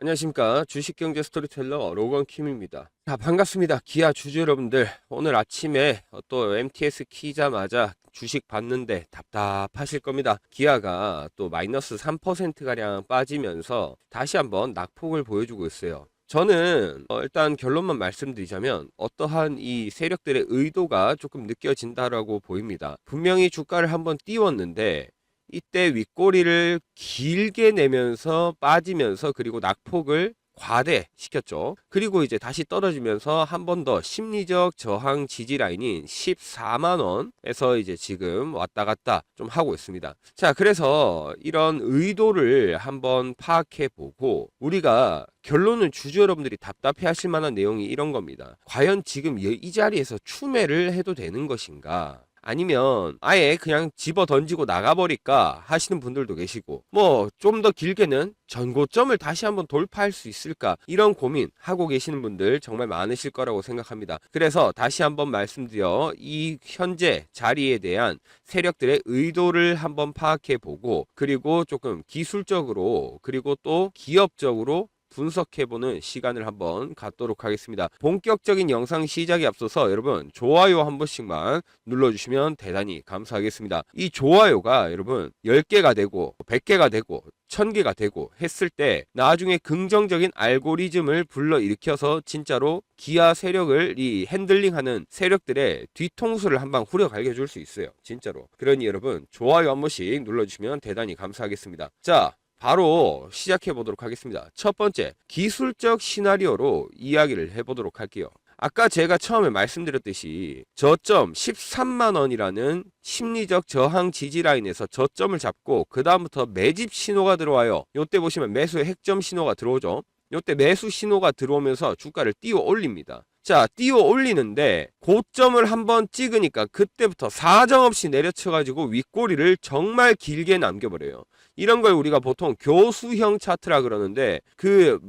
안녕하십니까. 주식경제 스토리텔러 로건킴입니다. 자, 반갑습니다. 기아 주주 여러분들. 오늘 아침에 또 MTS 키자마자 주식 봤는데 답답하실 겁니다. 기아가 또 마이너스 3%가량 빠지면서 다시 한번 낙폭을 보여주고 있어요. 저는 일단 결론만 말씀드리자면 어떠한 이 세력들의 의도가 조금 느껴진다라고 보입니다. 분명히 주가를 한번 띄웠는데 이때 윗꼬리를 길게 내면서 빠지면서 그리고 낙폭을 과대시켰죠. 그리고 이제 다시 떨어지면서 한 번 더 심리적 저항 지지 라인인 14만원에서 이제 지금 왔다 갔다 좀 하고 있습니다. 자, 그래서 이런 의도를 한번 파악해 보고 우리가 결론은 주주 여러분들이 답답해 하실 만한 내용이 이런 겁니다. 과연 지금 이 자리에서 추매를 해도 되는 것인가? 아니면 아예 그냥 집어 던지고 나가버릴까 하시는 분들도 계시고, 뭐 좀 더 길게는 전고점을 다시 한번 돌파할 수 있을까, 이런 고민 하고 계시는 분들 정말 많으실 거라고 생각합니다. 그래서 다시 한번 말씀드려 이 현재 자리에 대한 세력들의 의도를 한번 파악해 보고, 그리고 조금 기술적으로 그리고 또 기업적으로 분석해보는 시간을 한번 갖도록 하겠습니다. 본격적인 영상 시작에 앞서서 여러분 좋아요 한 번씩만 눌러주시면 대단히 감사하겠습니다. 이 좋아요가 여러분 10개가 되고 100개가 되고 1000개가 되고 했을 때 나중에 긍정적인 알고리즘을 불러일으켜서 진짜로 기아 세력을 이 핸들링하는 세력들의 뒤통수를 한방 후려갈겨 줄 수 있어요. 진짜로. 그러니 여러분 좋아요 한 번씩 눌러주시면 대단히 감사하겠습니다. 자, 바로 시작해 보도록 하겠습니다. 첫 번째, 기술적 시나리오로 이야기를 해보도록 할게요. 아까 제가 처음에 말씀드렸듯이 저점 13만원이라는 심리적 저항 지지 라인에서 저점을 잡고 그 다음부터 매집 신호가 들어와요. 요때 보시면 매수의 핵점 신호가 들어오죠. 요때 매수 신호가 들어오면서 주가를 띄워 올립니다. 자, 띄워 올리는데 고점을 한번 찍으니까 그때부터 사정없이 내려쳐가지고 윗꼬리를 정말 길게 남겨버려요. 이런 걸 우리가 보통 교수형 차트라 그러는데 그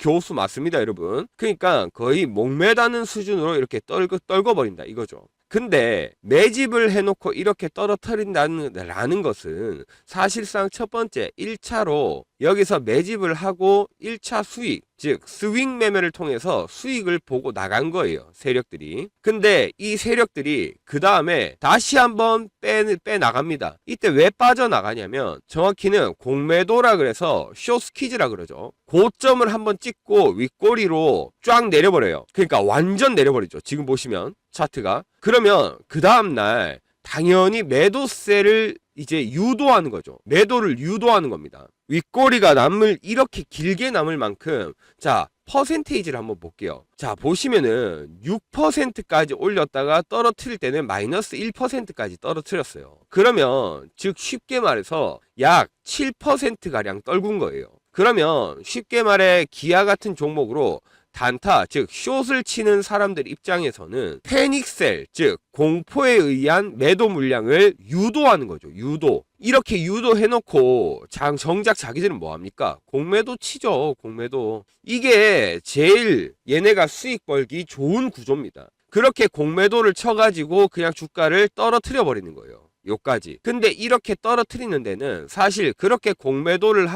교수 맞습니다, 여러분. 그러니까 거의 목매다는 수준으로 이렇게 떨궈버린다 이거죠. 근데 매집을 해놓고 이렇게 떨어뜨린다는 것은 사실상 첫 번째 1차로 여기서 매집을 하고 1차 수익, 즉 스윙 매매를 통해서 수익을 보고 나간 거예요, 세력들이. 근데 이 세력들이 그 다음에 다시 한번 빼 나갑니다. 이때 왜 빠져나가냐면 정확히는 공매도라 그래서 숏스퀴즈라 그러죠. 고점을 한번 찍고 윗꼬리로 쫙 내려버려요. 그러니까 완전 내려버리죠. 지금 보시면 차트가. 그러면 그 다음날 당연히 매도세를 이제 유도하는 거죠. 매도를 유도하는 겁니다. 윗꼬리가 이렇게 길게 남을 만큼, 자, 퍼센테이지를 한번 볼게요. 자, 보시면은 6%까지 올렸다가 떨어뜨릴 때는 마이너스 1%까지 떨어뜨렸어요. 그러면 즉 쉽게 말해서 약 7%가량 떨군 거예요. 그러면 쉽게 말해 기아 같은 종목으로 단타, 즉 숏을 치는 사람들 입장에서는 패닉셀, 즉 공포에 의한 매도 물량을 유도하는 거죠. 유도. 이렇게 유도해놓고 정작 자기들은 뭐합니까? 공매도 치죠. 공매도. 이게 제일 얘네가 수익 벌기 좋은 구조입니다. 그렇게 공매도를 쳐가지고 그냥 주가를 떨어뜨려 버리는 거예요. 요까지. 근데 이렇게 떨어뜨리는 데는 사실 그렇게 공매도를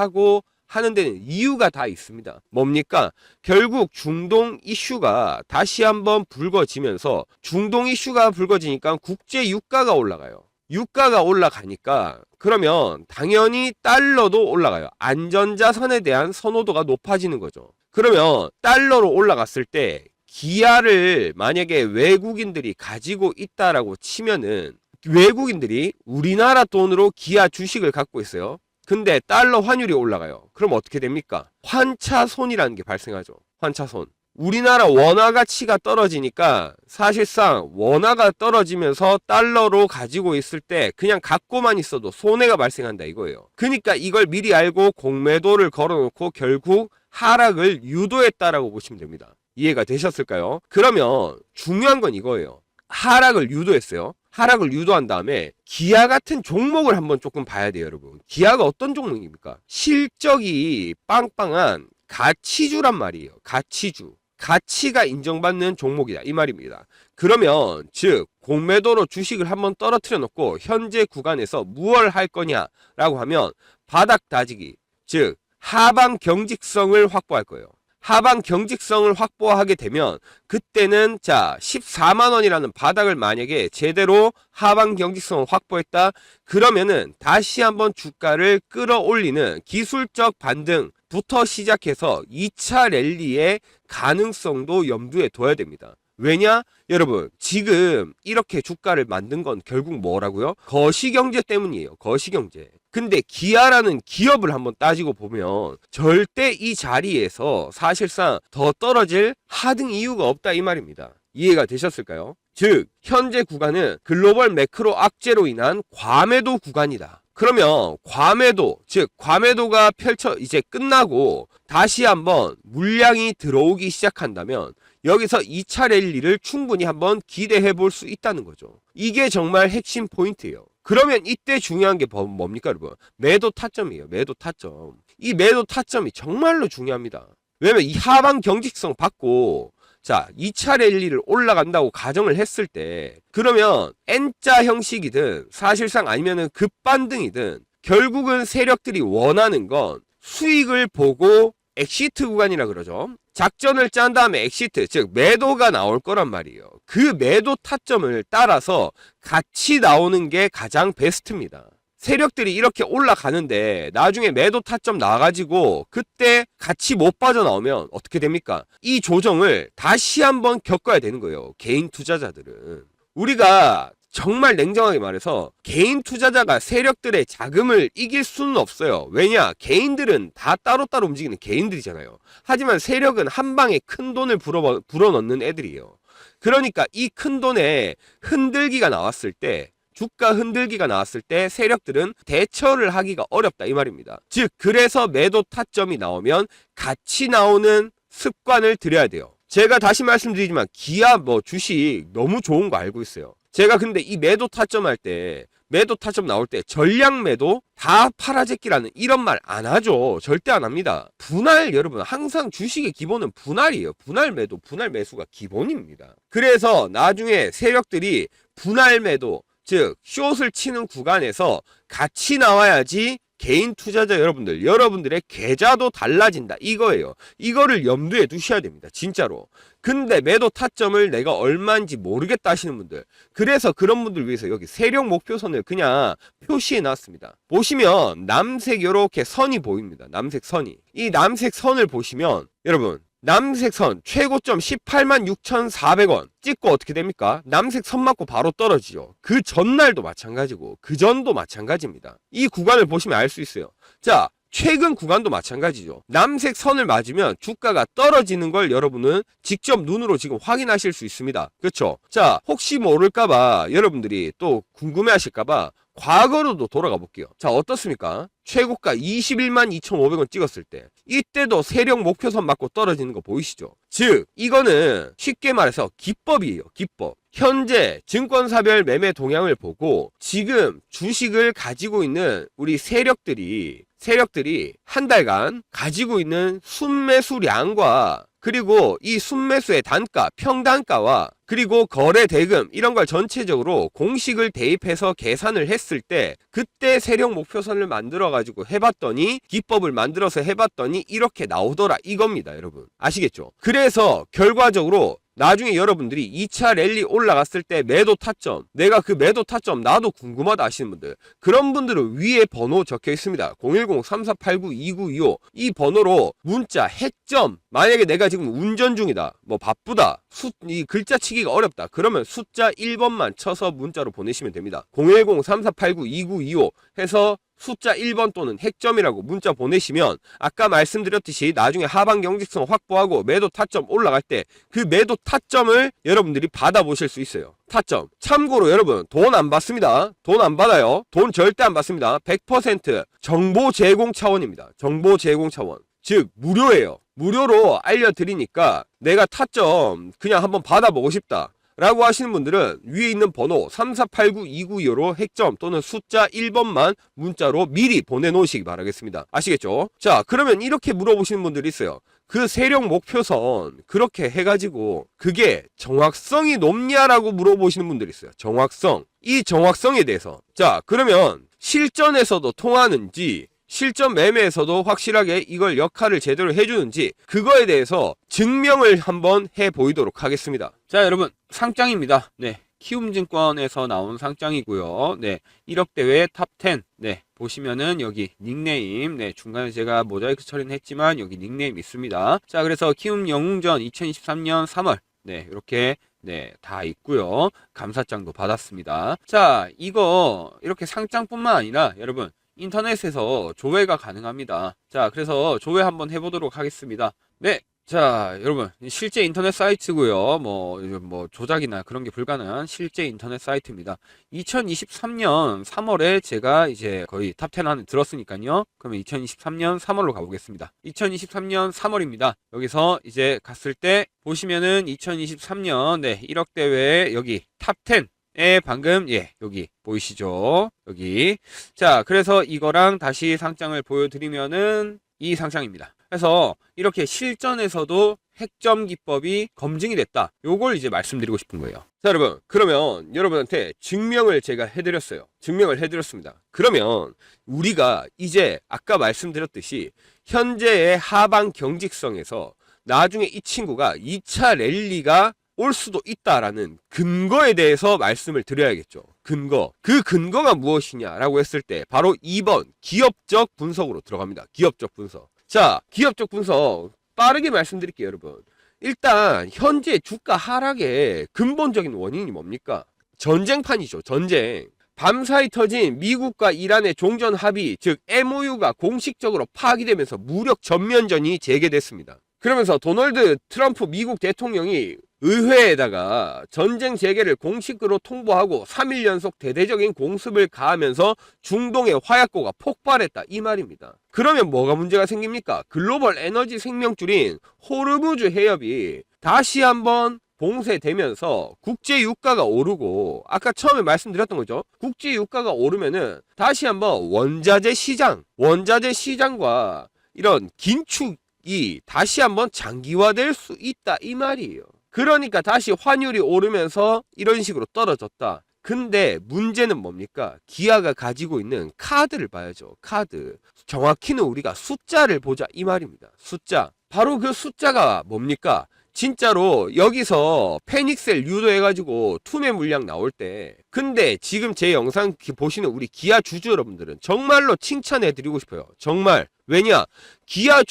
하는 데는 이유가 다 있습니다. 뭡니까? 결국 중동 이슈가 다시 한번 불거지면서, 중동 이슈가 불거지니까 국제 유가가 올라가요. 유가가 올라가니까 그러면 당연히 달러도 올라가요. 안전자산에 대한 선호도가 높아지는 거죠. 그러면 달러로 올라갔을 때 기아를 만약에 외국인들이 가지고 있다라고 치면은, 외국인들이 우리나라 돈으로 기아 주식을 갖고 있어요. 근데 달러 환율이 올라가요. 그럼 어떻게 됩니까? 환차손이라는 게 발생하죠. 환차손. 우리나라 원화 가치가 떨어지니까 사실상 원화가 떨어지면서 달러로 가지고 있을 때 그냥 갖고만 있어도 손해가 발생한다 이거예요. 그러니까 이걸 미리 알고 공매도를 걸어놓고 결국 하락을 유도했다라고 보시면 됩니다. 이해가 되셨을까요? 그러면 중요한 건 이거예요. 하락을 유도했어요. 하락을 유도한 다음에 기아 같은 종목을 한번 조금 봐야 돼요, 여러분. 기아가 어떤 종목입니까? 실적이 빵빵한 가치주란 말이에요. 가치주. 가치가 인정받는 종목이다 이 말입니다. 그러면 즉 공매도로 주식을 한번 떨어뜨려 놓고 현재 구간에서 무엇을 할 거냐라고 하면 바닥 다지기, 즉 하방 경직성을 확보할 거예요. 하방 경직성을 확보하게 되면 그때는 자 14만 원이라는 바닥을 만약에 제대로 하방 경직성을 확보했다 그러면은 다시 한번 주가를 끌어올리는 기술적 반등부터 시작해서 2차 랠리의 가능성도 염두에 둬야 됩니다. 왜냐? 여러분 지금 이렇게 주가를 만든 건 결국 뭐라고요? 거시경제 때문이에요. 거시경제. 근데 기아라는 기업을 한번 따지고 보면 절대 이 자리에서 사실상 더 떨어질 하등 이유가 없다 이 말입니다. 이해가 되셨을까요? 즉 현재 구간은 글로벌 매크로 악재로 인한 과매도 구간이다. 그러면 과매도, 즉 과매도가 이제 끝나고 다시 한번 물량이 들어오기 시작한다면 여기서 2차 랠리를 충분히 한번 기대해 볼 수 있다는 거죠. 이게 정말 핵심 포인트예요. 그러면 이때 중요한 게 뭡니까 여러분? 매도 타점이에요. 매도 타점. 이 매도 타점이 정말로 중요합니다. 왜냐면 이 하방 경직성 받고 자 2차 랠리를 올라간다고 가정을 했을 때 그러면 N자 형식이든 사실상 아니면은 급반등이든 결국은 세력들이 원하는 건 수익을 보고 엑시트 구간이라 그러죠. 작전을 짠 다음에 엑시트, 즉 매도가 나올 거란 말이에요. 그 매도 타점을 따라서 같이 나오는 게 가장 베스트입니다. 세력들이 이렇게 올라가는데 나중에 매도 타점 나가지고 그때 같이 못 빠져나오면 어떻게 됩니까? 이 조정을 다시 한번 겪어야 되는 거예요. 개인 투자자들은. 우리가 정말 냉정하게 말해서 개인 투자자가 세력들의 자금을 이길 수는 없어요. 왜냐? 개인들은 다 따로따로 움직이는 개인들이잖아요. 하지만 세력은 한 방에 큰 돈을 불어넣는 애들이에요. 그러니까 이 큰 돈에 흔들기가 나왔을 때 주가 흔들기가 나왔을 때 세력들은 대처를 하기가 어렵다 이 말입니다. 즉 그래서 매도 타점이 나오면 같이 나오는 습관을 들여야 돼요. 제가 다시 말씀드리지만 기아 주식 너무 좋은 거 알고 있어요. 제가 근데 이 매도 타점 할 때 매도 타점 나올 때 전량 매도 다 팔아제끼라는 이런 말 안 하죠. 절대 안 합니다. 분할 여러분 항상 주식의 기본은 분할이에요. 분할 매도 분할 매수가 기본입니다. 그래서 나중에 세력들이 분할 매도 즉 숏을 치는 구간에서 같이 나와야지 개인 투자자 여러분들의 계좌도 달라진다 이거예요. 이거를 염두에 두셔야 됩니다. 진짜로. 근데 매도 타점을 내가 얼마인지 모르겠다 하시는 분들, 그래서 그런 분들 위해서 여기 세력 목표선을 그냥 표시해 놨습니다. 보시면 남색 이렇게 선이 보입니다. 남색 선이. 이 남색 선을 보시면 여러분 남색 선 최고점 18만 6,400원 찍고 어떻게 됩니까? 남색 선 맞고 바로 떨어지죠. 그 전날도 마찬가지고 그 전도 마찬가지입니다. 이 구간을 보시면 알 수 있어요. 자, 최근 구간도 마찬가지죠. 남색 선을 맞으면 주가가 떨어지는 걸 여러분은 직접 눈으로 지금 확인하실 수 있습니다. 그렇죠? 자, 혹시 모를까봐 여러분들이 또 궁금해하실까봐 과거로도 돌아가 볼게요. 자, 어떻습니까? 최고가 21만 2,500원 찍었을 때 이때도 세력 목표선 맞고 떨어지는 거 보이시죠? 즉 이거는 쉽게 말해서 기법이에요. 기법. 현재 증권사별 매매 동향을 보고 지금 주식을 가지고 있는 우리 세력들이 한 달간 가지고 있는 순매수량과 그리고 이 순매수의 단가, 평단가와 그리고 거래 대금 이런 걸 전체적으로 공식을 대입해서 계산을 했을 때 그때 세력 목표선을 만들어 가지고 해봤더니 기법을 만들어서 해봤더니 이렇게 나오더라 이겁니다. 여러분 아시겠죠? 그래서 결과적으로 나중에 여러분들이 2차 랠리 올라갔을 때 매도 타점, 내가 그 매도 타점 나도 궁금하다 하시는 분들, 그런 분들은 위에 번호 적혀 있습니다. 010-3489-2925 이 번호로 문자 해점, 만약에 내가 지금 운전 중이다, 바쁘다, 이 글자 치기가 어렵다, 그러면 숫자 1번만 쳐서 문자로 보내시면 됩니다. 010-3489-2925 해서 숫자 1번 또는 핵점이라고 문자 보내시면 아까 말씀드렸듯이 나중에 하방 경직성 확보하고 매도 타점 올라갈 때 그 매도 타점을 여러분들이 받아보실 수 있어요. 타점. 참고로 여러분 돈 안 받습니다. 돈 안 받아요. 돈 절대 안 받습니다. 100% 정보 제공 차원입니다. 정보 제공 차원. 즉 무료예요. 무료로 알려드리니까 내가 타점 그냥 한번 받아보고 싶다 라고 하시는 분들은 위에 있는 번호 3489-2925로 핵점 또는 숫자 1번만 문자로 미리 보내놓으시기 바라겠습니다. 아시겠죠? 자, 그러면 이렇게 물어보시는 분들이 있어요. 그 세력 목표선 그렇게 해가지고 그게 정확성이 높냐라고 물어보시는 분들이 있어요. 정확성. 이 정확성에 대해서 자, 그러면 실전에서도 통하는지 실전 매매에서도 확실하게 이걸 역할을 제대로 해주는지 그거에 대해서 증명을 한번 해보이도록 하겠습니다. 자, 여러분 상장입니다. 네, 키움증권에서 나온 상장이고요. 네, 1억 대회 탑10. 네, 보시면은 여기 닉네임, 네, 중간에 제가 모자이크 처리는 했지만 여기 닉네임 있습니다. 자, 그래서 키움 영웅전 2023년 3월. 네, 이렇게 네, 다 있고요. 감사장도 받았습니다. 자, 이거 이렇게 상장뿐만 아니라 여러분 인터넷에서 조회가 가능합니다. 자, 그래서 조회 한번 해보도록 하겠습니다. 네. 자, 여러분 실제 인터넷 사이트고요. 뭐 조작이나 그런 게 불가능한 실제 인터넷 사이트입니다. 2023년 3월에 제가 이제 거의 탑10 안에 들었으니까요. 그러면 2023년 3월로 가보겠습니다. 2023년 3월입니다. 여기서 이제 갔을 때 보시면은 2023년 네, 1억 대회 여기 탑10 방금 여기 보이시죠? 여기. 자, 그래서 이거랑 다시 상장을 보여드리면은 이 상장입니다. 그래서 이렇게 실전에서도 핵점 기법이 검증이 됐다. 요걸 이제 말씀드리고 싶은 거예요. 자, 여러분 그러면 여러분한테 증명을 제가 해드렸어요. 증명을 해드렸습니다. 그러면 우리가 이제 아까 말씀드렸듯이 현재의 하방 경직성에서 나중에 이 친구가 2차 랠리가 올 수도 있다라는 근거에 대해서 말씀을 드려야겠죠. 근거. 그 근거가 무엇이냐라고 했을 때 바로 2번 기업적 분석으로 들어갑니다. 기업적 분석. 자, 기업적 분석 빠르게 말씀드릴게요, 여러분. 일단 현재 주가 하락의 근본적인 원인이 뭡니까? 전쟁판이죠. 전쟁. 밤사이 터진 미국과 이란의 종전 합의, 즉 MOU가 공식적으로 파기되면서 무력 전면전이 재개됐습니다. 그러면서 도널드 트럼프 미국 대통령이 의회에다가 전쟁 재개를 공식으로 통보하고 3일 연속 대대적인 공습을 가하면서 중동의 화약고가 폭발했다, 이 말입니다. 그러면 뭐가 문제가 생깁니까? 글로벌 에너지 생명줄인 호르무즈 해협이 다시 한번 봉쇄되면서 국제 유가가 오르고, 아까 처음에 말씀드렸던 거죠. 국제 유가가 오르면은 다시 한번 원자재 시장과 이런 긴축이 다시 한번 장기화될 수 있다, 이 말이에요. 그러니까 다시 환율이 오르면서 이런 식으로 떨어졌다. 근데 문제는 뭡니까? 기아가 가지고 있는 카드를 봐야죠. 카드. 정확히는 우리가 숫자를 보자, 이 말입니다. 숫자. 바로 그 숫자가 뭡니까? 진짜로 여기서 패닉셀 유도해가지고 투매 물량 나올 때, 근데 지금 제 영상 보시는 우리 기아 주주 여러분들은 정말로 칭찬해드리고 싶어요. 정말. 왜냐? 기아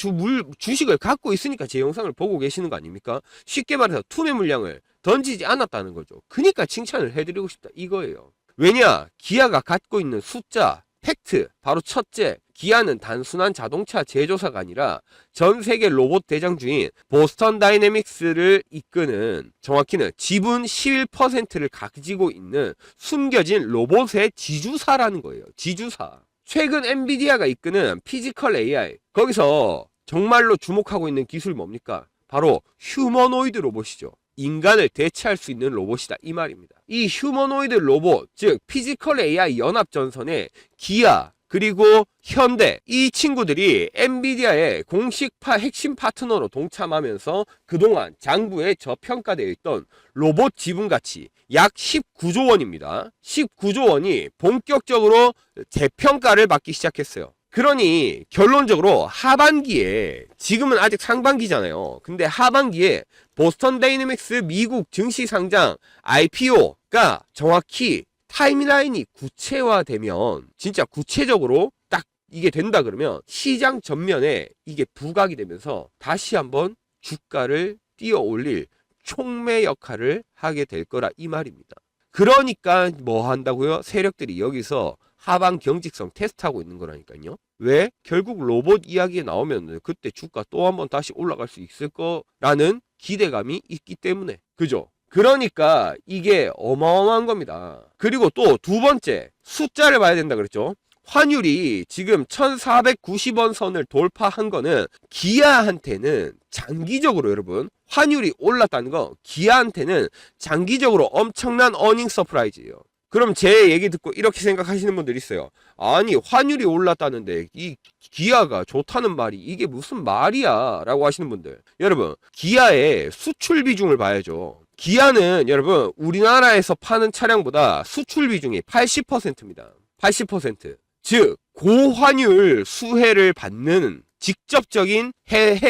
주식을 갖고 있으니까 제 영상을 보고 계시는 거 아닙니까? 쉽게 말해서 투매 물량을 던지지 않았다는 거죠. 그러니까 칭찬을 해드리고 싶다, 이거예요. 왜냐? 기아가 갖고 있는 숫자, 팩트, 바로 첫째, 기아는 단순한 자동차 제조사가 아니라 전 세계 로봇 대장주인 보스턴 다이내믹스를 이끄는, 정확히는 지분 11%를 가지고 있는 숨겨진 로봇의 지주사라는 거예요. 지주사. 최근 엔비디아가 이끄는 피지컬 AI, 거기서 정말로 주목하고 있는 기술이 뭡니까? 바로 휴머노이드 로봇이죠. 인간을 대체할 수 있는 로봇이다, 이 말입니다. 이 휴머노이드 로봇, 즉 피지컬 AI 연합전선에 기아 그리고 현대, 이 친구들이 엔비디아의 공식파 핵심 파트너로 동참하면서 그동안 장부에 저평가되어 있던 로봇 지분가치 약 19조 원입니다. 19조 원이 본격적으로 재평가를 받기 시작했어요. 그러니 결론적으로 하반기에, 지금은 아직 상반기잖아요. 근데 하반기에 보스턴 다이내믹스 미국 증시 상장 IPO가 정확히 타임라인이 구체화되면, 진짜 구체적으로 딱 이게 된다 그러면 시장 전면에 이게 부각이 되면서 다시 한번 주가를 띄어 올릴 촉매 역할을 하게 될 거라, 이 말입니다. 그러니까 뭐 한다고요? 세력들이 여기서 하방 경직성 테스트하고 있는 거라니까요. 왜? 결국 로봇 이야기에 나오면 그때 주가 또 한번 다시 올라갈 수 있을 거라는 기대감이 있기 때문에. 그죠? 그러니까 이게 어마어마한 겁니다. 그리고 또 두 번째, 숫자를 봐야 된다 그랬죠. 환율이 지금 1490원 선을 돌파한 거는 기아한테는 장기적으로, 여러분, 환율이 올랐다는 거 기아한테는 장기적으로 엄청난 어닝 서프라이즈예요. 그럼 제 얘기 듣고 이렇게 생각하시는 분들 있어요. 아니, 환율이 올랐다는데 이 기아가 좋다는 말이 이게 무슨 말이야 라고 하시는 분들, 여러분, 기아의 수출 비중을 봐야죠. 기아는 여러분 우리나라에서 파는 차량보다 수출 비중이 80%입니다. 80%. 즉 고환율 수혜를 받는 직접적인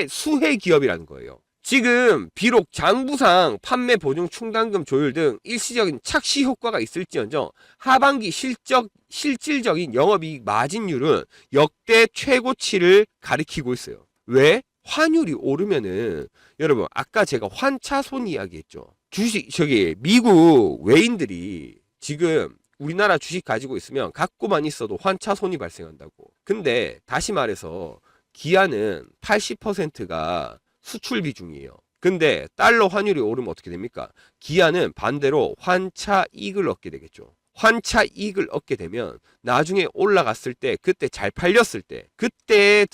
수혜 기업이라는 거예요. 지금 비록 장부상 판매 보증 충당금 조율 등 일시적인 착시 효과가 있을지언정 하반기 실질적인 영업이익 마진율은 역대 최고치를 가리키고 있어요. 왜? 환율이 오르면은 여러분 아까 제가 환차손 이야기했죠. 미국 외인들이 지금 우리나라 주식 가지고 있으면 갖고만 있어도 환차손이 발생한다고. 근데 다시 말해서 기아는 80%가 수출 비중이에요. 근데 달러 환율이 오르면 어떻게 됩니까? 기아는 반대로 환차 이익을 얻게 되겠죠. 환차 이익을 얻게 되면 나중에 올라갔을 때, 그때 잘 팔렸을 때, 그때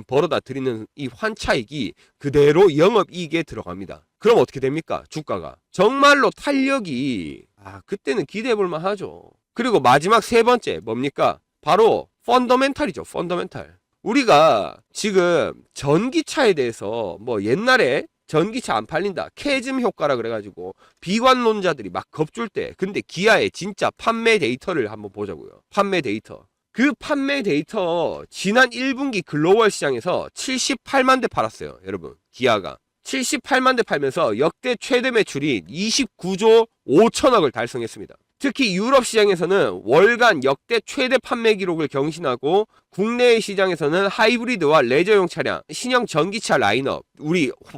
벌어다 드리는 이 환차익이 그대로 영업이익에 들어갑니다. 그럼 어떻게 됩니까? 주가가 정말로 탄력이 그때는 기대해 볼 만하죠. 그리고 마지막 세 번째 뭡니까? 바로 펀더멘탈이죠. 펀더멘탈. 우리가 지금 전기차에 대해서 뭐 옛날에 전기차 안 팔린다, 캐즘 효과라 그래가지고 비관론자들이 막 겁줄 때, 근데 기아의 진짜 판매 데이터를 한번 보자고요. 판매 데이터. 그 판매 데이터 지난 1분기 글로벌 시장에서 78만 대 팔았어요. 여러분, 기아가 78만 대 팔면서 역대 최대 매출인 29조 5천억을 달성했습니다. 특히 유럽 시장에서는 월간 역대 최대 판매 기록을 경신하고 국내 시장에서는 하이브리드와 레저용 차량, 신형 전기차 라인업,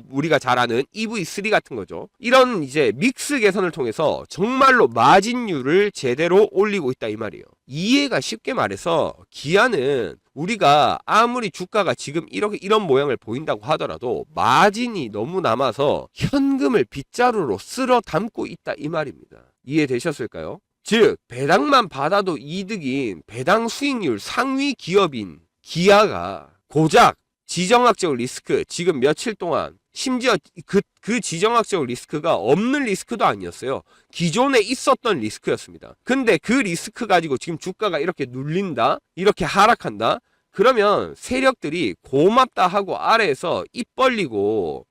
우리가 잘 아는 EV3 같은 거죠. 이런 이제 믹스 개선을 통해서 정말로 마진율을 제대로 올리고 있다 이 말이에요. 이해가 쉽게 말해서 기아는 우리가 아무리 주가가 지금 이런 모양을 보인다고 하더라도 마진이 너무 남아서 현금을 빗자루로 쓸어 담고 있다 이 말입니다. 이해되셨을까요? 즉 배당만 받아도 이득인 배당 수익률 상위 기업인 기아가 고작 지정학적 리스크, 지금 며칠 동안 심지어 그 지정학적 리스크가 없는 리스크도 아니었어요. 기존에 있었던 리스크였습니다. 근데 그 리스크 가지고 지금 주가가 이렇게 눌린다, 이렇게 하락한다, 그러면 세력들이 고맙다 하고 아래에서 입 벌리고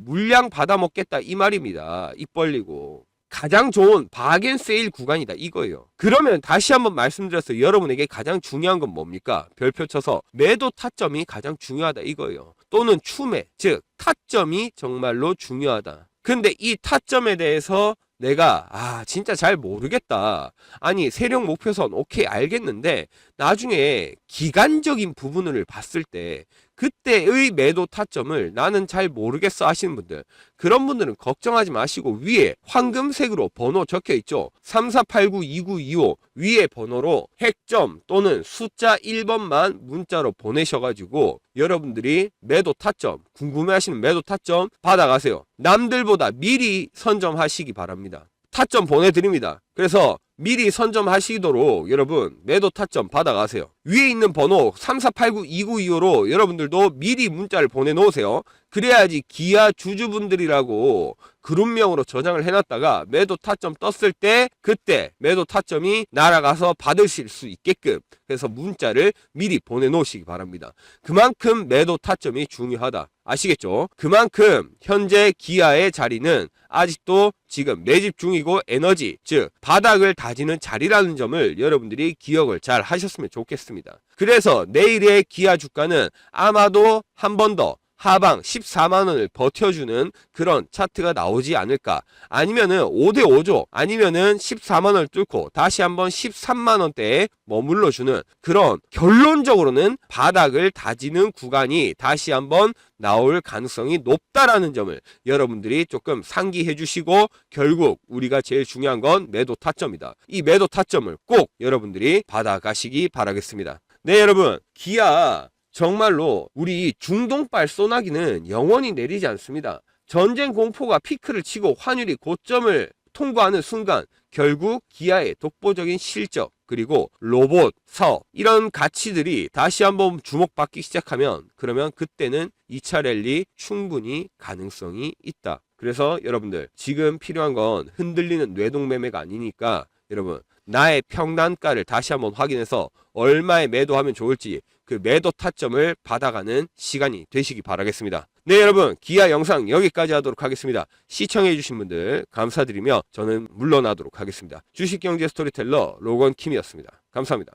물량 받아먹겠다 이 말입니다. 입 벌리고. 가장 좋은 박앤세일 구간이다 이거예요. 그러면 다시 한번 말씀드려서 여러분에게 가장 중요한 건 뭡니까? 별표 쳐서 매도 타점이 가장 중요하다 이거예요. 또는 추매, 즉 타점이 정말로 중요하다. 근데 이 타점에 대해서 내가 진짜 잘 모르겠다. 아니 세력 목표선 오케이 알겠는데 나중에 기간적인 부분을 봤을 때 그때의 매도 타점을 나는 잘 모르겠어 하시는 분들, 그런 분들은 걱정하지 마시고 위에 황금색으로 번호 적혀 있죠. 34892925 위에 번호로 핵점 또는 숫자 1번만 문자로 보내셔가지고 여러분들이 매도 타점, 궁금해하시는 매도 타점 받아가세요. 남들보다 미리 선점하시기 바랍니다. 타점 보내드립니다. 그래서 미리 선점하시도록 여러분 매도 타점 받아가세요. 위에 있는 번호 34892925로 여러분들도 미리 문자를 보내놓으세요. 그래야지 기아 주주분들이라고 그룹명으로 저장을 해놨다가 매도 타점 떴을 때 그때 매도 타점이 날아가서 받으실 수 있게끔 그래서 문자를 미리 보내놓으시기 바랍니다. 그만큼 매도 타점이 중요하다. 아시겠죠? 그만큼 현재 기아의 자리는 아직도 지금 매집 중이고 에너지, 즉 바닥을 다지는 자리라는 점을 여러분들이 기억을 잘 하셨으면 좋겠습니다. 그래서 내일의 기아 주가는 아마도 한 번 더 하방 14만원을 버텨주는 그런 차트가 나오지 않을까, 아니면은 5대5죠. 아니면은 14만원을 뚫고 다시 한번 13만원대에 머물러주는 그런, 결론적으로는 바닥을 다지는 구간이 다시 한번 나올 가능성이 높다라는 점을 여러분들이 조금 상기해 주시고, 결국 우리가 제일 중요한 건 매도 타점이다. 이 매도 타점을 꼭 여러분들이 받아가시기 바라겠습니다. 네, 여러분, 기아 정말로 우리 중동발 소나기는 영원히 내리지 않습니다. 전쟁 공포가 피크를 치고 환율이 고점을 통과하는 순간 결국 기아의 독보적인 실적, 그리고 로봇 사업, 이런 가치들이 다시 한번 주목받기 시작하면 그러면 그때는 2차 랠리 충분히 가능성이 있다. 그래서 여러분들 지금 필요한 건 흔들리는 뇌동매매가 아니니까 여러분 나의 평단가를 다시 한번 확인해서 얼마에 매도하면 좋을지 그 매도 타점을 받아가는 시간이 되시기 바라겠습니다. 네, 여러분, 기아 영상 여기까지 하도록 하겠습니다. 시청해주신 분들 감사드리며 저는 물러나도록 하겠습니다. 주식경제 스토리텔러 로건킴이었습니다. 감사합니다.